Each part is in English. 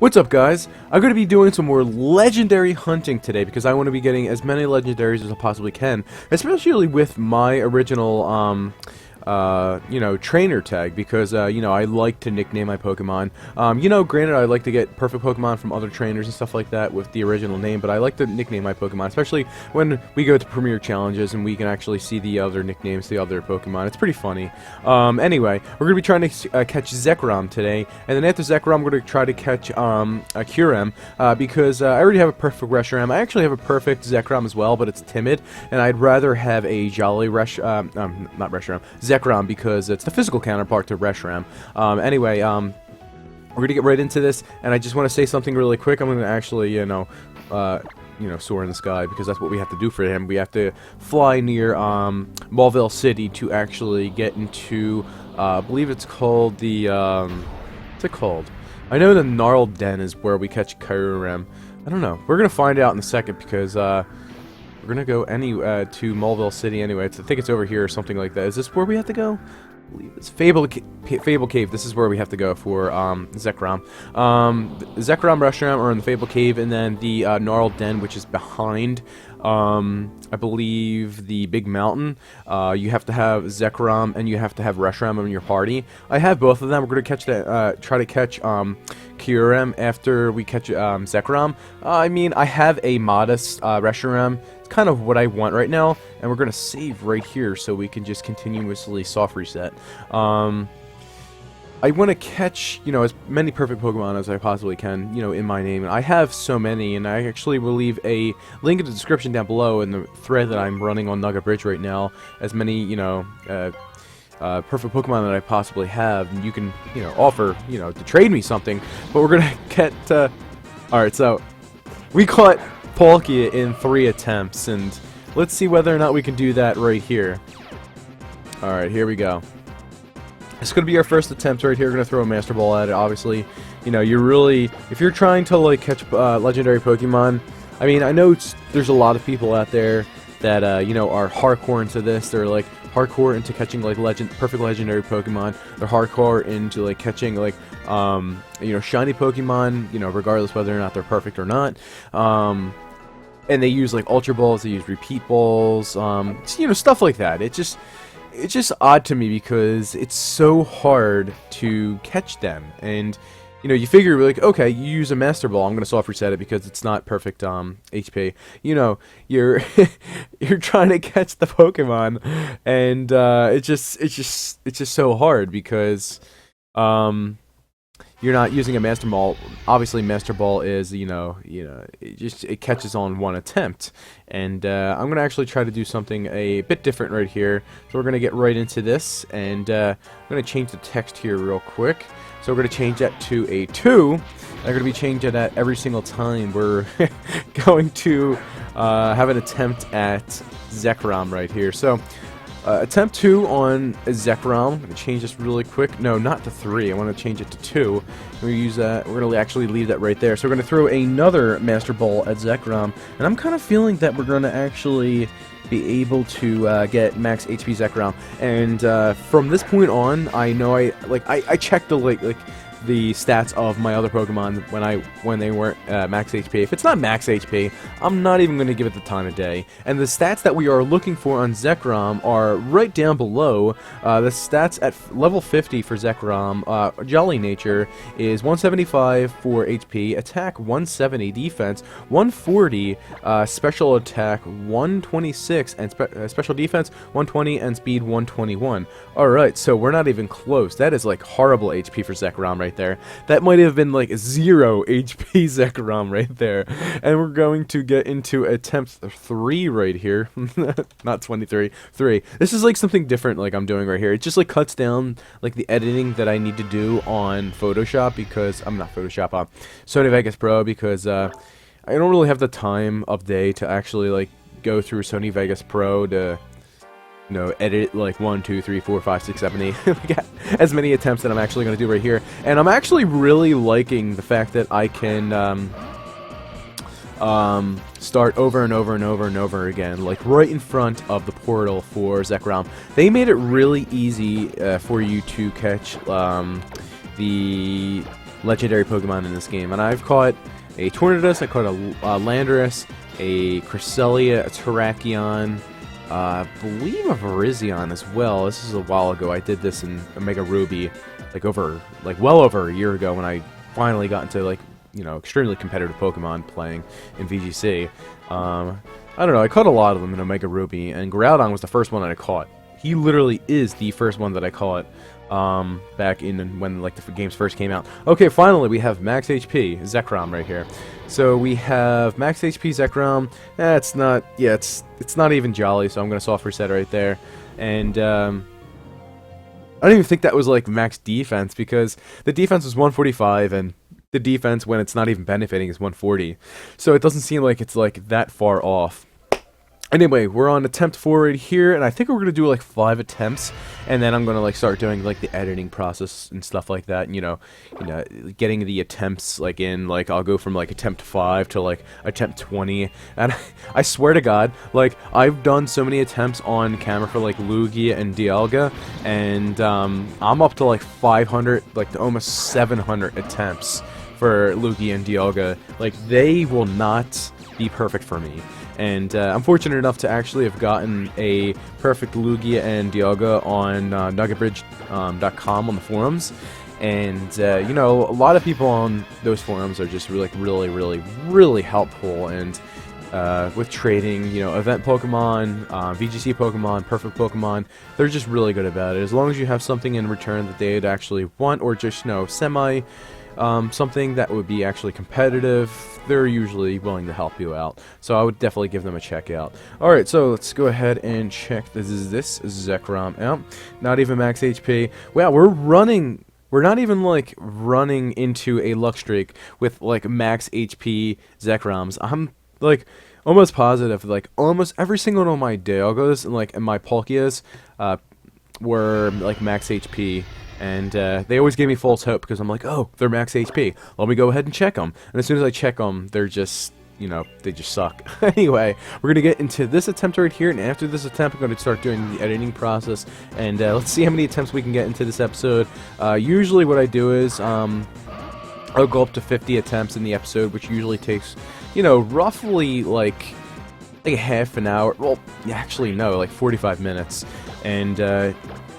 What's up, guys? I'm going to be doing some more legendary hunting today because I want to be getting as many legendaries as I possibly can, especially with my original, trainer tag, because, I like to nickname my Pokemon. Granted, I like to get perfect Pokemon from other trainers and stuff like that with the original name, but I like to nickname my Pokemon, especially when we go to Premier Challenges and we can actually see the other nicknames, the other Pokemon. It's pretty funny. Anyway, we're going to be trying to catch Zekrom today, and then after Zekrom, we're going to try to catch Kyogre, because I already have a perfect Reshiram. I actually have a perfect Zekrom as well, but it's timid, and I'd rather have a Jolly not Reshiram, Zekrom, because it's the physical counterpart to Reshiram. Anyway, we're gonna get right into this, and I just want to say something really quick. I'm gonna actually, soar in the sky, because that's what we have to do for him. We have to fly near Mauville City to actually get into, I believe it's called the, what's it called? I know the Gnarled Den is where we catch Kyogre. I don't know. We're gonna find out in a second, because we're gonna go to Mauville City anyway. I think it's over here or something like that. Is this where we have to go? I believe it's Fable Cave. This is where we have to go for Zekrom. Zekrom, Reshiram are in the Fable Cave, and then the Gnarled Den, which is behind, I believe, the big mountain. You have to have Zekrom and you have to have Reshiram in your party. I have both of them. We're gonna try to catch Kyogre after we catch Zekrom. I have a modest Reshiram. It's kind of what I want right now, and we're gonna save right here so we can just continuously soft reset. I want to catch, as many perfect Pokemon as I possibly can, in my name. And I have so many, and I actually will leave a link in the description down below in the thread that I'm running on Nugget Bridge right now, as many, perfect Pokemon that I possibly have, and you can, offer, to trade me something. But we're gonna get, alright, so, we caught Palkia in 3 attempts, and let's see whether or not we can do that right here. Alright, here we go. It's going to be our first attempt right here. We're going to throw a Master Ball at it. Obviously, if you're trying to, catch legendary Pokemon, I know there's a lot of people out there that, are hardcore into this. They're, hardcore into catching, perfect legendary Pokemon. They're hardcore into, catching, shiny Pokemon, regardless whether or not they're perfect or not. And they use, Ultra Balls, they use Repeat Balls, stuff like that. It's just odd to me because it's so hard to catch them, and you figure okay, you use a Master Ball, I'm gonna soft reset it because it's not perfect HP. You're you're trying to catch the Pokemon, and it's just so hard because you're not using a Master Ball. Obviously, Master Ball is, it catches on one attempt. And I'm going to actually try to do something a bit different right here. So we're going to get right into this, and I'm going to change the text here real quick. So we're going to change that to a 2. And I'm going to be changing that every single time we're going to have an attempt at Zekrom right here. So attempt 2 on Zekrom. I'm going to change this really quick. No, not to 3. I want to change it to 2. We're going to use that. We're going to actually leave that right there. So we're going to throw another Master Ball at Zekrom. And I'm kind of feeling that we're going to actually be able to get max HP Zekrom. And from this point on, I know I checked the stats of my other Pokemon when they weren't max HP. If it's not max HP, I'm not even going to give it the time of day. And the stats that we are looking for on Zekrom are right down below. The stats at level 50 for Zekrom, Jolly Nature is 175 for HP, Attack 170, Defense 140, Special Attack 126, and Special Defense 120, and Speed 121. Alright, so we're not even close. That is horrible HP for Zekrom right there. That might have been 0 HP Zekrom right there. And we're going to get into attempt 3 right here. Not 23. 3. This is something different I'm doing right here. It just cuts down the editing that I need to do on Photoshop, because I'm not Photoshop, Sony Vegas Pro, because I don't really have the time of day to actually go through Sony Vegas Pro to edit 1, 2, 3, 4, 5, 6, 7, 8, as many attempts that I'm actually going to do right here. And I'm actually really liking the fact that I can start over and over and over and over again, right in front of the portal for Zekrom. They made it really easy for you to catch the legendary Pokemon in this game. And I've caught a Tornadus, I caught a Landorus, a Cresselia, a Terrakion, I believe a Virizion as well. This is a while ago. I did this in Omega Ruby, well over a year ago when I finally got into extremely competitive Pokemon playing in VGC. I don't know, I caught a lot of them in Omega Ruby, and Groudon was the first one that I caught. He literally is the first one that I caught back in when the games first came out. Okay, finally we have Max HP Zekrom right here. So we have Max HP Zekrom. It's not even jolly, so I'm gonna soft reset right there. And I don't even think that was max defense, because the defense was 145 and the defense when it's not even benefiting is 140. So it doesn't seem like it's that far off. Anyway, we're on attempt 4 right here, and I think we're going to do 5 attempts, and then I'm going to start doing the editing process and stuff like that, and, getting the attempts in, I'll go from attempt 5 to attempt 20, and I swear to God, I've done so many attempts on camera for Lugia and Dialga, and I'm up to 500, to almost 700 attempts for Lugia and Dialga. They will not be perfect for me. And I'm fortunate enough to actually have gotten a perfect Lugia and Dialga on nuggetbridge.com on the forums. And, a lot of people on those forums are just really helpful. And with trading, event Pokemon, VGC Pokemon, perfect Pokemon, they're just really good about it. As long as you have something in return that they'd actually want, or just, semi... something that would be actually competitive, they're usually willing to help you out. So I would definitely give them a check out. Alright, so let's go ahead and check this Zekrom out. Not even max HP. Wow, we're not even running into a luck streak with max HP Zekroms. I'm almost positive almost every single one of my Dialgas and my Palkias were max HP. And they always give me false hope because I'm oh, they're max HP. Let me go ahead and check them. And as soon as I check them, they're just, they just suck. Anyway, we're going to get into this attempt right here. And after this attempt, I'm going to start doing the editing process. And let's see how many attempts we can get into this episode. Usually what I do is I'll go up to 50 attempts in the episode, which usually takes, roughly a half an hour. Well, actually, no, 45 minutes. And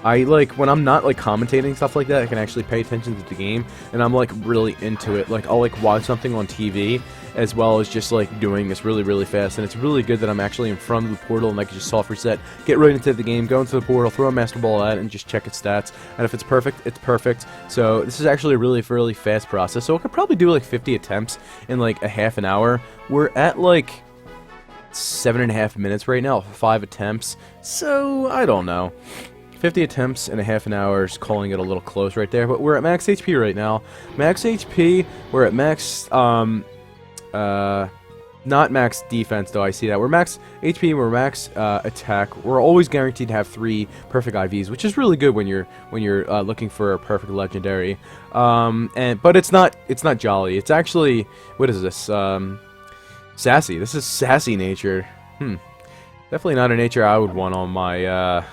I when I'm not commentating stuff like that, I can actually pay attention to the game, and I'm really into it. I'll watch something on TV as well as just doing this really fast, and it's really good that I'm actually in front of the portal and I can just soft reset, get right into the game, go into the portal, throw a Master Ball at it, and just check its stats. And if it's perfect, it's perfect. So this is actually a really fast process. So I could probably do 50 attempts in a half an hour. We're at 7.5 minutes right now, 5 attempts. So I don't know. 50 attempts in a half an hour is calling it a little close right there, but we're at max HP right now. Max HP, we're at max, not max defense though, I see that. We're max HP, we're max attack. We're always guaranteed to have 3 perfect IVs, which is really good when you're looking for a perfect legendary. But it's not jolly. It's actually, what is this? Sassy. This is sassy nature. Definitely not a nature I would want on my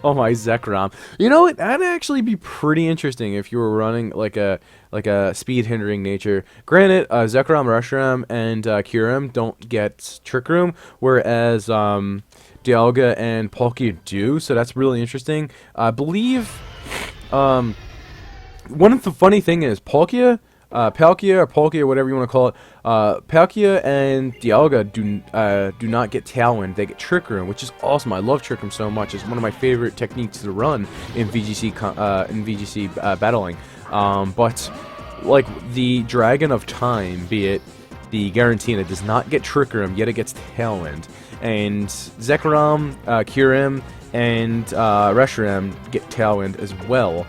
on my Zekrom. You know what? That'd actually be pretty interesting if you were running a speed hindering nature. Granted, Zekrom, Reshiram, and Kyurem don't get Trick Room, whereas Dialga and Palkia do. So that's really interesting. I believe one of the funny thing is Palkia or Palkia, whatever you want to call it, Palkia and Dialga do not get Tailwind. They get Trick Room, which is awesome. I love Trick Room so much. It's one of my favorite techniques to run in VGC battling. But the Dragon of Time, be it the Giratina, does not get Trick Room, yet it gets Tailwind. And Zekrom, Kyurem, and Reshiram get Tailwind as well.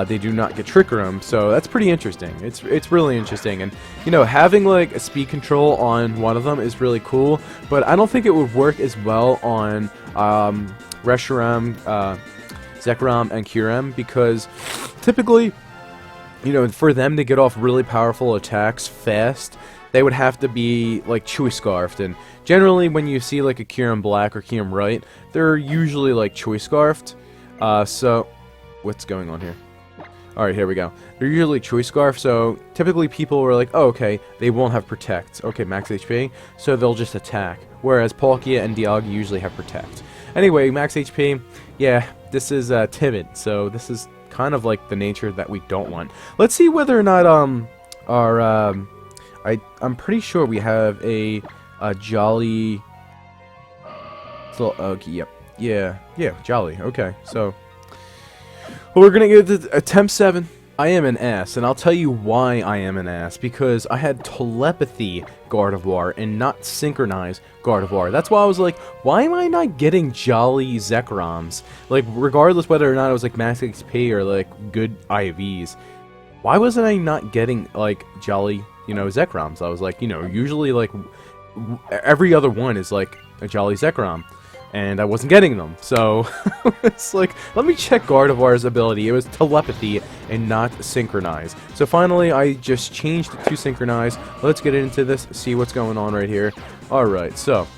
They do not get Trick Room, so that's pretty interesting. It's really interesting, and having a speed control on one of them is really cool. But I don't think it would work as well on Reshiram, Zekrom, and Kyurem, because typically, for them to get off really powerful attacks fast, they would have to be Chewy Scarfed, and generally when you see a Kyurem Black or Kyurem Right, they're usually Chewy Scarfed. So what's going on here? Alright, here we go. They're usually Choice Scarf, so typically people were like, oh, okay, they won't have Protect. Okay, max HP, so they'll just attack. Whereas Palkia and Dialga usually have Protect. Anyway, max HP, yeah, this is timid, so this is kind of like the nature that we don't want. Let's see whether or not, I'm pretty sure we have a Jolly... So, yep. Yeah, Jolly, okay, so... Well, we're gonna get to attempt 7. I am an ass, and I'll tell you why I am an ass. Because I had Telepathy Gardevoir and not Synchronize Gardevoir. That's why I was like, why am I not getting Jolly Zekroms? Like, regardless whether or not it was like max XP or like good IVs. Why wasn't I not getting like Jolly, you know, Zekroms? I was like, you know, usually like every other one is like a Jolly Zekrom. And I wasn't getting them, so it's like, let me check Gardevoir's ability. It was Telepathy and not Synchronize. So finally, I just changed it to Synchronize. Let's get into this, see what's going on right here. Alright, so,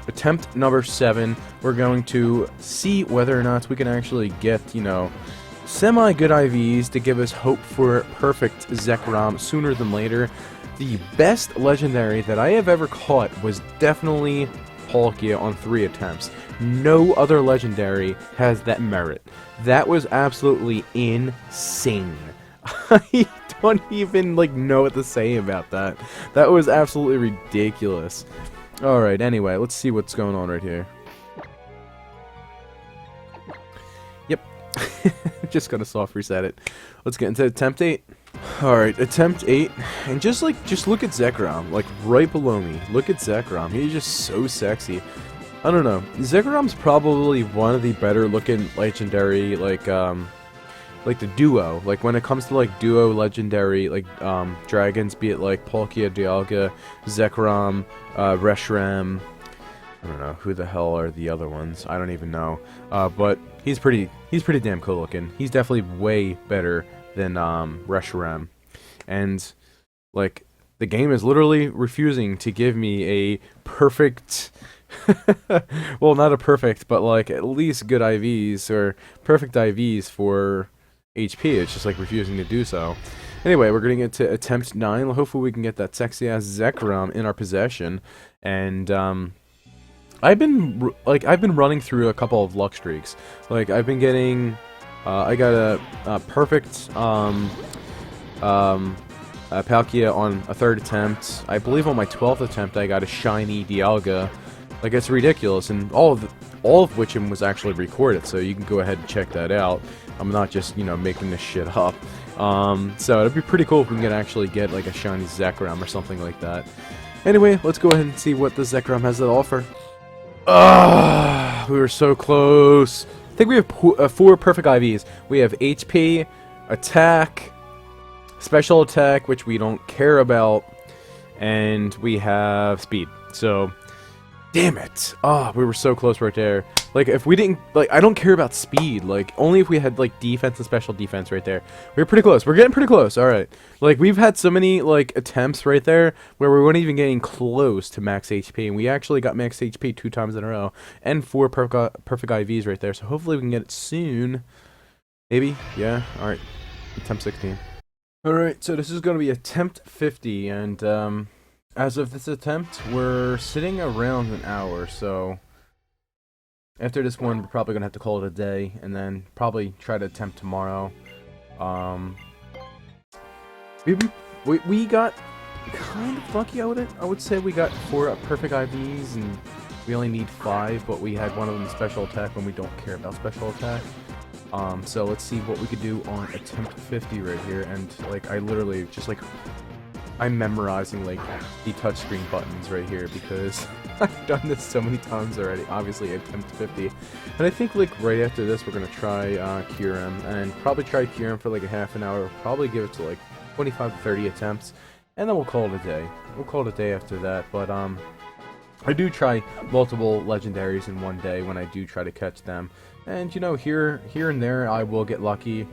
attempt number 7. We're going to see whether or not we can actually get, you know, semi-good IVs to give us hope for perfect Zekrom sooner than later. The best Legendary that I have ever caught was definitely Palkia on 3 attempts. No other Legendary has that merit. That was absolutely insane. I don't even like know what to say about that. That was absolutely ridiculous. Alright, anyway, let's see what's going on right here. Yep. Just gonna soft reset it. Let's get into attempt 8. Alright, attempt 8, and just look at Zekrom, like, right below me. Look at Zekrom, he's just so sexy. I don't know, Zekrom's probably one of the better looking Legendary, like the duo. Like, when it comes to, like, duo Legendary, like, dragons, be it, like, Palkia, Dialga, Zekrom, Reshiram, I don't know, who the hell are the other ones? I don't even know. But he's pretty damn cool looking. He's definitely way better than Reshiram. And like the game is literally refusing to give me a perfect well, not a perfect, but like at least good IVs or perfect IVs for HP. It's just like refusing to do so. Anyway, we're gonna get to attempt 9. Hopefully we can get that sexy ass Zekrom in our possession. And I've been running through a couple of luck streaks. Like I've been getting I got a perfect Palkia on a 3rd attempt. I believe on my 12th attempt I got a shiny Dialga. Like, it's ridiculous, and all of which was actually recorded, so you can go ahead and check that out. I'm not just, you know, making this shit up. So it'd be pretty cool if we can actually get like a shiny Zekrom or something like that. Anyway, let's go ahead and see what the Zekrom has to offer. We were so close. I think we have 4 perfect IVs. We have HP, Attack, Special Attack, which we don't care about, and we have Speed. So, damn it. We were so close right there. Like, if we didn't, like, I don't care about speed. Like, only if we had, like, defense and special defense right there. We were pretty close. We're getting pretty close. Alright. Like, we've had so many, like, attempts right there where we weren't even getting close to max HP. And we actually got max HP 2 times in a row. And 4 perfect IVs right there. So, hopefully we can get it soon. Maybe? Yeah? Alright. Attempt 16. Alright, so this is going to be attempt 50. And, as of this attempt, we're sitting around an hour, so after this one, we're probably going to have to call it a day, and then probably try to attempt tomorrow. We got kind of lucky with it. I would say we got 4 perfect IVs, and we only need 5, but we had one of them special attack when we don't care about special attack. So let's see what we could do on attempt 50 right here, and like I literally just like I'm memorizing like the touchscreen buttons right here because I've done this so many times already. Obviously, attempt 50, and I think like right after this we're gonna try Kyurem and probably try Kyurem for like a half an hour. Probably give it to like 25 to 30 attempts, and then we'll call it a day. We'll call it a day after that. But I do try multiple legendaries in one day when I do try to catch them, and you know here and there I will get lucky.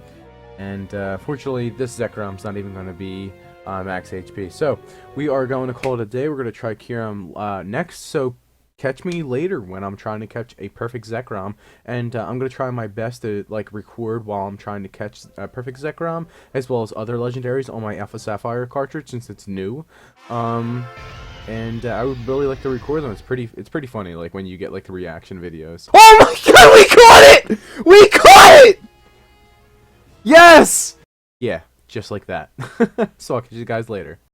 And fortunately, this Zekrom's not even going to be max HP. So we are going to call it a day. We're going to try Kyurem next. So catch me later when I'm trying to catch a perfect Zekrom, and I'm gonna try my best to like record while I'm trying to catch a perfect Zekrom, as well as other legendaries on my Alpha Sapphire cartridge since it's new. And I would really like to record them. It's pretty funny, like when you get like the reaction videos. Oh my god, we caught it! We caught it! Yes! Yeah, just like that. So I'll catch you guys later.